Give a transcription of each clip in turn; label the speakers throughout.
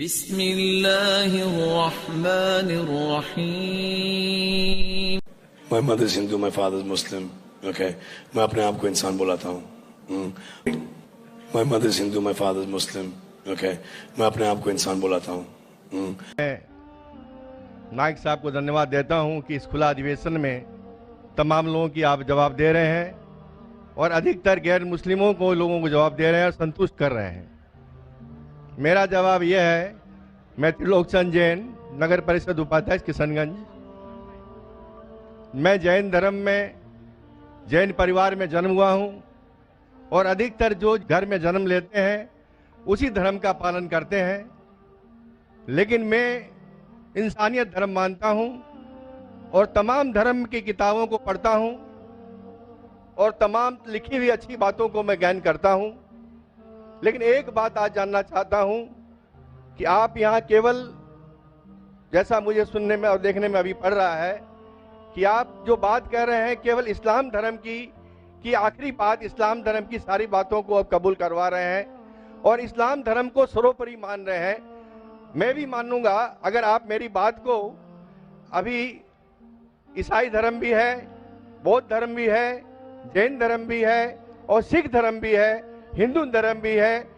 Speaker 1: बिस्मिल्लाहिर्रहमानिर्रहीम।
Speaker 2: My mother is Hindu, my father is Muslim. Okay, मैं अपने आप को इंसान बुलाता हूँ. My mother is Hindu, my father is Muslim. Okay, मैं अपने आप को इंसान बुलाता हूँ.
Speaker 3: मैं नाइक साहब को धन्यवाद देता हूं कि इस खुला अधिवेशन में तमाम लोगों की आप जवाब दे रहे हैं और अधिकतर गैर मुस्लिमों को लोगों को जवाब दे रहे हैं और संतुष्ट कर रहे हैं। मेरा जवाब यह है, मैं त्रिलोकचंद जैन, नगर परिषद उपाध्यक्ष किशनगंज। मैं जैन धर्म में, जैन परिवार में जन्म हुआ हूं और अधिकतर जो घर में जन्म लेते हैं उसी धर्म का पालन करते हैं, लेकिन मैं इंसानियत धर्म मानता हूं और तमाम धर्म की किताबों को पढ़ता हूं और तमाम लिखी हुई अच्छी बातों को मैं ज्ञान करता हूं। लेकिन एक बात आज जानना चाहता हूं कि आप यहां केवल, जैसा मुझे सुनने में और देखने में अभी पड़ रहा है, कि आप जो बात कह रहे हैं केवल इस्लाम धर्म की आखिरी बात, इस्लाम धर्म की सारी बातों को आप कबूल करवा रहे हैं और इस्लाम धर्म को सर्वोपरि मान रहे हैं। मैं भी मानूंगा अगर आप मेरी बात को, अभी ईसाई धर्म भी है, बौद्ध धर्म भी है, जैन धर्म भी है और सिख धर्म भी है, हिंदू धर्म भी है।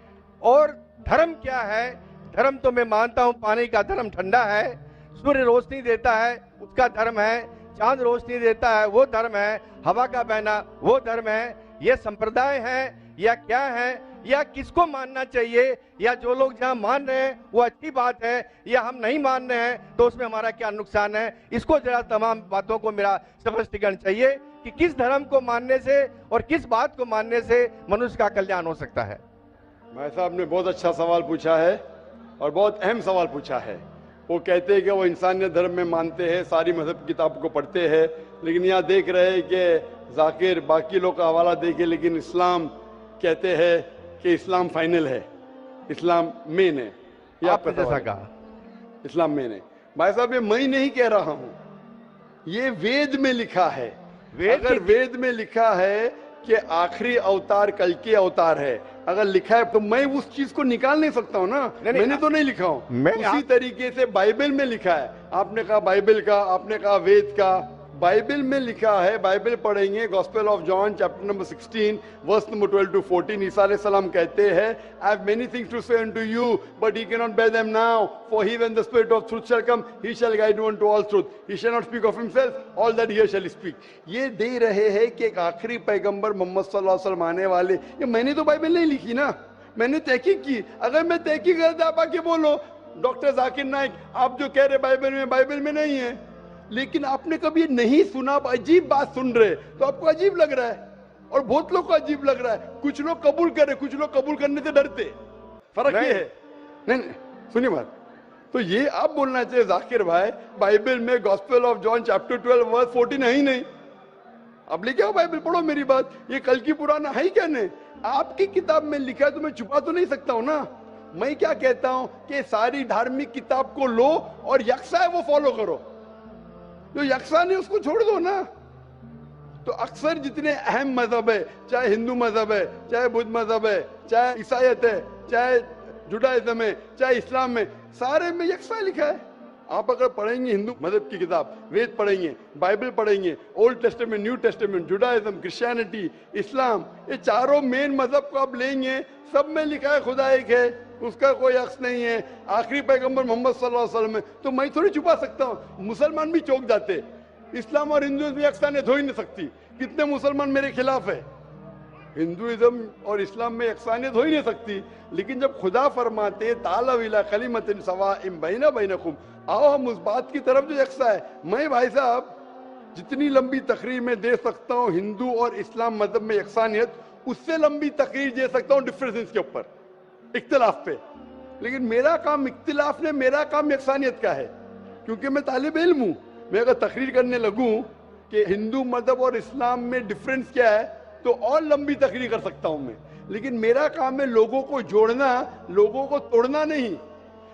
Speaker 3: और धर्म क्या है? धर्म तो मैं मानता हूं पानी का धर्म ठंडा है, सूर्य रोशनी देता है उसका धर्म है, चांद रोशनी देता है वो धर्म है, हवा का बहना वो धर्म है। ये संप्रदाय है या क्या है, या किसको मानना चाहिए, या जो लोग जहां मान रहे हैं वो अच्छी बात है, या हम नहीं मान रहे हैं तो उसमें हमारा क्या नुकसान है? इसको जरा तमाम बातों को मेरा स्पष्टीकरण चाहिए कि किस धर्म को मानने से और किस बात को मानने से मनुष्य का कल्याण हो सकता है।
Speaker 4: भाई साहब ने बहुत अच्छा सवाल पूछा है और बहुत अहम सवाल पूछा है। वो कहते हैं कि वो इंसानियत धर्म में मानते हैं, सारी मजहब किताब को पढ़ते हैं, लेकिन यहाँ देख रहे हैं कि जाकिर बाकी लोग का हवाला देके, लेकिन इस्लाम कहते हैं कि इस्लाम फाइनल है, इस्लाम मेन है। ये आपका जैसा कहा, इस्लाम मेन है। भाई साहब ये मैं नहीं कह रहा हूं, ये वेद में लिखा है। अगर वेद में लिखा है कि आखिरी अवतार कल के अवतार है, अगर लिखा है तो मैं उस चीज को निकाल नहीं सकता हूं ना। मैंने तो नहीं लिखा हूं, उसी तरीके से बाइबल में लिखा है। आपने कहा बाइबल का, आपने कहा वेद का, बाइबल में लिखा है। बाइबल पढ़ेंगे, gospel of John chapter number 16 verse number 12 to 14। ईसा अलैहि सलाम कहते हैं, I have many things to say unto you but he cannot bear them now, for he when the spirit of truth shall come he shall guide you unto all truth, he shall not speak of himself, all that he shall speak। ये दे रहे हैं कि एक आखिरी पैगंबर मोहम्मद सल्लल्लाहु अलैहि वसल्लम आने वाले। ये मैंने तो बाइबल नहीं लिखी ना, मैंने तहकीक की। अगर मैं तहकीक करता आप आके बोलो डॉक्टर जाकिर नाइक आप जो कह रहे बाइबल में नहीं है, लेकिन आपने कभी नहीं सुना, अजीब बात सुन रहे तो आपको अजीब लग रहा है और बहुत लोग को अजीब लग रहा है। कुछ लोग कबूल करे, कुछ लोग कबूल करने से डरते। फर्क ये है। नहीं सुनिए बात, तो ये आप बोलना चाहिए जाकिर भाई बाइबल में gospel of John chapter 12 verse 14 है ही नहीं। अब लेके आओ बाइबल, पढ़ो मेरी बात। ये कल की पुराना है ही क्या? नहीं, आपकी किताब में लिखा है तो मैं छुपा तो नहीं सकता हूं ना। मैं क्या कहता हूं कि सारी धार्मिक किताब को लो और यकसा है वो फॉलो करो, जो यकसा नहीं उसको छोड़ दो ना। तो अक्सर जितने अहम मजहब है, चाहे हिंदू मजहब है, चाहे बुद्ध मजहब है, चाहे ईसाईयत है, चाहे जुडाइज्म है, चाहे इस्लाम में, सारे में यकसा लिखा है। आप अगर पढ़ेंगे हिंदू मजहब की किताब, वेद पढ़ेंगे, बाइबल पढ़ेंगे, old testament, new testament, Judaism, Christianity, Islam, ये चारों मेन मजहब को आप लेंगे, सब में लिखा है खुदा एक है, उसका कोई अक्स नहीं है, आखिरी पैगंबर मोहम्मद सल्लल्लाहु अलैहि वसल्लम है। तो मैं थोड़ी छुपा सकता हूँ। मुसलमान भी चौंक जाते, इस्लाम और हिंदुइज्म में यकसानियत हो ही नहीं सकती। कितने मुसलमान मेरे खिलाफ है, हिंदुइज्म और इस्लाम में यकसानियत हो ही नहीं सकती। लेकिन जब खुदा फरमाते ताला इला कलिमतिन सवाइम बैना बैनकुम, आओ हम उस बात की तरफ जो यकसा है। मैं भाई साहब जितनी लंबी तकरीर में दे सकता हूँ हिंदू और इस्लाम मजहब में यकसानियत, उससे लंबी तकरीर दे सकता हूँ डिफरेंसेस के ऊपर, इख्तिलाफ पे। लेकिन मेरा काम इख्तिलाफ ने, मेरा काम यकसानियत का है, क्योंकि मैं तालिब इल्म हूँ। मैं अगर तकरीर करने लगूं कि हिंदू मजहब और इस्लाम में डिफरेंस क्या है तो और लंबी तकरीर कर सकता हूं मैं। लेकिन मेरा काम है लोगों को जोड़ना, लोगों को तोड़ना नहीं।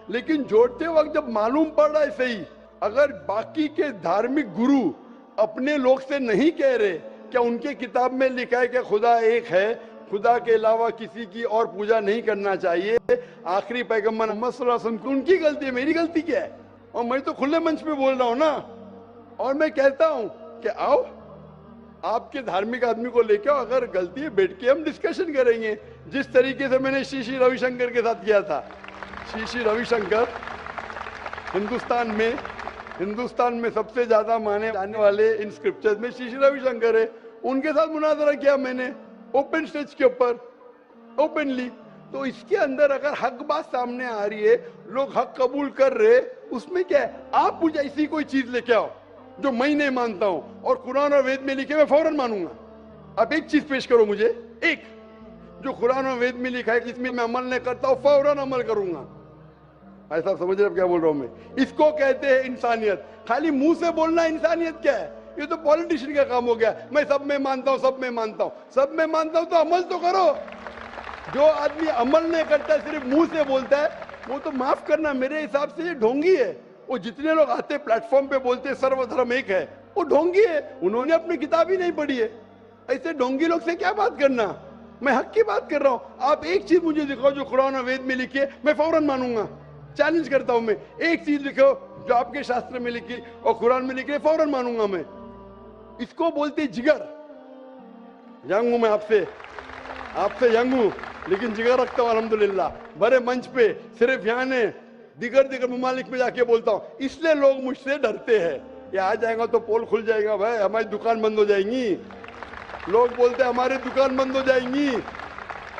Speaker 4: लेकिन जोड़ते वक्त जब मालूम पड़ रहा है सही, अगर बाकी के धार्मिक गुरु अपने लोग से नहीं कह रहे क्या उनके किताब में लिखा है कि खुदा एक है, खुदा के अलावा किसी की और पूजा नहीं करना चाहिए। आखिरी पैगंबर मोहम्मद सल्लल्लाहु अलैहि वसल्लम की उनकी गलती है, मेरी गलती क्या है? और मैं तो खुले मंच पे बोल रहा हूं ना, और मैं कहता हूं कि आओ आपके धार्मिक आदमी को लेके आओ, अगर गलती है बैठ के हम डिस्कशन करेंगे, जिस तरीके से मैंने श्री श्री रविशंकर के साथ किया था। श्री श्री रविशंकर हिंदुस्तान में सबसे ज्यादा माने जाने वाले इन स्क्रिप्चर्स में श्री श्री रविशंकर है। उनके साथ मुनाजरा किया मैंने ओपन स्टेज के ऊपर, ओपनली। तो इसके अंदर अगर हक बात सामने आ रही है, लोग हक कबूल कर रहे, उसमें क्या है? आप मुझे ऐसी कोई चीज लेके आओ जो मैं नहीं मानता हूं और कुरान और वेद में लिखे मैं फौरन मानूंगा। आप एक चीज पेश करो मुझे, एक जो कुरान और वेद में लिखा है जिसमें मैं अमल नहीं करता हूं, फौरन अमल करूंगा। भाई साहब समझ रहे क्या बोल रहा हूं मैं? इसको कहते हैं इंसानियत। खाली मुंह से बोलना इंसानियत क्या है? ये तो पॉलिटिशियन का काम हो गया। मैं सब में मानता हूं, सब में मानता हूं, सब में मानता हूं, तो अमल तो करो। जो आदमी अमल नहीं करता, सिर्फ मुंह से बोलता है, वो तो माफ करना मेरे हिसाब से ये ढोंगी है। वो जितने लोग आते प्लेटफॉर्म पे बोलते सर्वधर्म एक है, वो ढोंगी है। उन्होंने अपनी किताब ही नहीं पढ़ी है। ऐसे ढोंगी लोग से क्या बात करना? मैं हक की बात कर रहा हूं। आप एक चीज मुझे दिखाओ जो कुरान और वेद में लिखी है, मैं फौरन मानूंगा। चैलेंज करता हूं मैं, एक चीज लिखो जो आपके शास्त्र में लिखी और कुरान में लिखी है, फौरन मानूंगा मैं। इसको बोलते जिगर। यंग हूं मैं आपसे यंग हूं, लेकिन जिगर रखता हूं अल्हम्दुलिल्लाह। बड़े मंच पे सिर्फ यहाँ ने दिगर ममालिक में जाके बोलता हूं, इसलिए लोग मुझसे डरते हैं। ये आ जाएगा तो पोल खुल जाएगा, भाई हमारी दुकान बंद हो जाएंगी। लोग बोलते हैं हमारी दुकान बंद हो जाएंगी।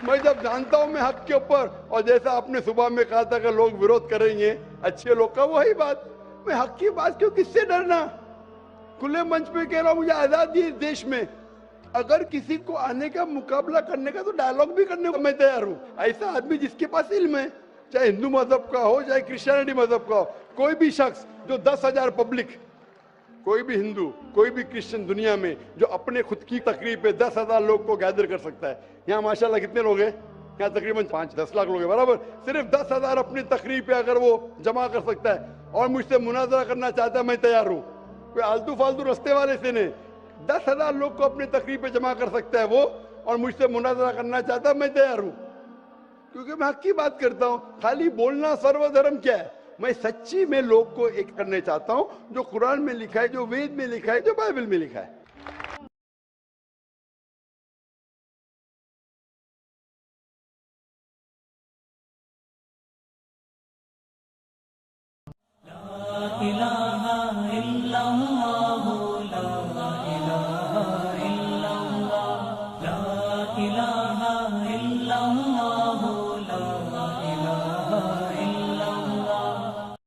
Speaker 4: मैं जब जानता हूं मैं हक के ऊपर, और जैसा आपने सुबह में कहा था कि लोग विरोध करेंगे अच्छे लोग का, वही बात। मैं हक की बात क्यों, किससे डरना? खुले मंच पे कह रहा हूं, मुझे आजादी है देश में। अगर किसी को आने का मुकाबला करने का, तो डायलॉग भी करने को मैं तैयार हूं। ऐसा आदमी जिसके पास इल्म है, चाहे हिंदू मजहब का हो चाहे क्रिश्चियनिटी मजहब का हो, कोई भी शख्स जो 10,000 पब्लिक, कोई भी हिंदू कोई भी क्रिश्चियन दुनिया में जो अपने खुद की तकरीब पे 10,000 लोग को गैदर कर सकता है। यहाँ माशाल्लाह कितने लोग हैं? यहाँ तकरीबन 5-10 लाख लोग हैं बराबर। सिर्फ 10,000 अपनी तकरीब पे अगर वो जमा कर सकता है और मुझसे मुनाजरा करना चाहता है, मैं तैयार हूँ। कोई आलतू फालतू रस्ते वाले से नहीं, 10,000 लोग को अपनी तकरीब पे जमा कर सकता है वो, और मुझसे मुनाजरा करना चाहता है, मैं तैयार हूँ। क्योंकि मैं हक की बात करता हूँ। खाली बोलना सर्वधर्म क्या है? मैं सच्ची में लोग को एक करने चाहता हूँ, जो कुरान में लिखा है, जो वेद में लिखा है, जो बाइबल में लिखा है।
Speaker 1: इला